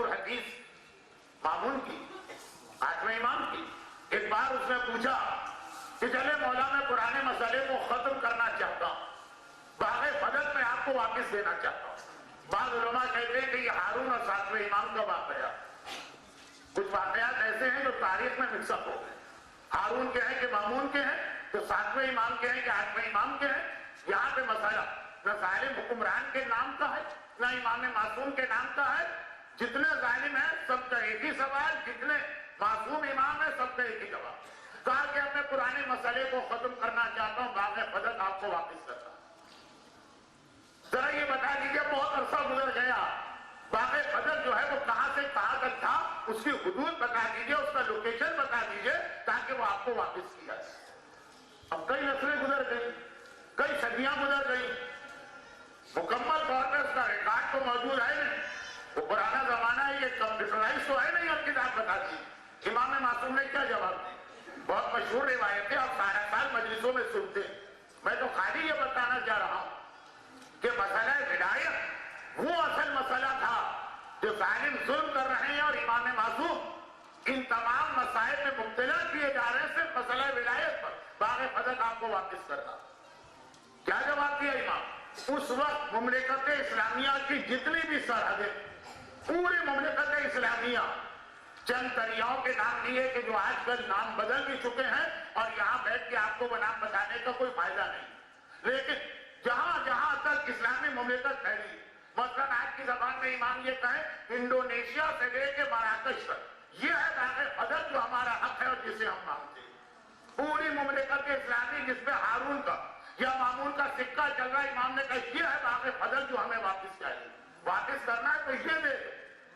مشہور حدیث مامون کی، آٹھویں امام کی. ایک بار اس نے پوچھا کہ چلے مولا میں پرانے مسئلے کو ختم کرنا چاہتا ہوں، باغ فضل میں آپ کو واپس دینا چاہتا ہوں. بعض علماء کہتے ہیں کہ یہ ہارون اور ساتویں امام کا واقعہ. کچھ واقعات ایسے ہیں جو تاریخ میں مکس اپ ہو گئے. ہارون کے ہیں کہ مامون کے ہیں، تو ساتویں امام کے ہیں کہ آٹھویں امام کے ہیں. یہاں پہ مسئلہ نہ ظالم حکمران کے نام کا ہے نہ امام معصوم کے نام کا ہے. جتنے ظالم ہیں سب کا ایک ہی سوال، جتنے معصوم امام ہیں سب کا ایک ہی جواب. کہا کہ اب میں پرانے مسئلے کو ختم کرنا چاہتا ہوں، باغ فضل آپ کو واپس کرتا ہوں. ذرا یہ بتا دیجیے بہت عرصہ گزر گیا، باغ فضل جو ہے وہ کہاں سے کہاں تک تھا، اس کی حدود بتا دیجیے، اس کا لوکیشن بتا دیجیے تاکہ وہ آپ کو واپس کیا جائے. اب کئی نسلیں گزر گئی، کئی صدیاں گزر گئی، مکمل طور پہ اس کا ریکارڈ تو موجود ہے نہیں. وہ پرانا زمانہ ہے، یہ کمپیوٹرائز تو ہے نہیں. اب کتاب بتا دی امام معصوم نے کیا جواب دی. بہت مشہور روایتیں آپ سارا سال مجلسوں میں سنتے ہیں. میں تو خالی یہ بتانا چاہ رہا ہوں کہ مسئلہ ولایت وہ اصل مسئلہ تھا جو ظالم ظلم کر رہے ہیں اور امام معصوم ان تمام مسائل میں مبتلا کیے جا رہے ہیں. صرف مسئلہ ولایت پر باغ فضل آپ کو واپس کرنا. کیا جواب دیا امام؟ اس وقت مملکت اسلامیہ کی جتنی بھی سرحدیں، پوری مملکت اسلامیہ، چند دریاؤں کے نام لیے کہ جو آج کل نام بدل بھی چکے ہیں اور یہاں بیٹھ کے آپ کو وہ نام بتانے کا کوئی فائدہ نہیں، لیکن جہاں جہاں تک اسلامی مملکت پھیلی، مثلاً آج کی زبان میں امام یہ کہیں انڈونیشیا سے لے کے مراکش تک، یہ ہے باغ فضل جو ہمارا حق ہے اور جسے ہم مانتے ہیں. پوری مملکت اسلامی جس میں ہارون کا یا مامون کا سکہ چل رہا ہے، امام نے کہا یہ ہے باغ فضل جو ہمیں واپس چاہیے. واپس کرنا ہے تو یہ دے.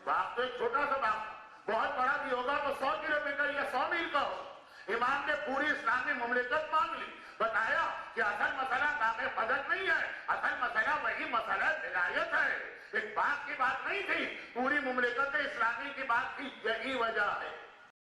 باغ تو ایک چھوٹا سا باغ، بہت بڑا بھی ہوگا تو 100 کلومیٹر یا 100 میل کا ہو. امام نے پوری اسلامی مملکت مانگ لی. بتایا کہ اصل مسئلہ باغ فضل نہیں ہے، اصل مسئلہ وہی مسئلہ ولایت ہے. ایک باغ کی بات نہیں تھی، پوری مملکت اسلامی کی بات تھی. یہی وجہ ہے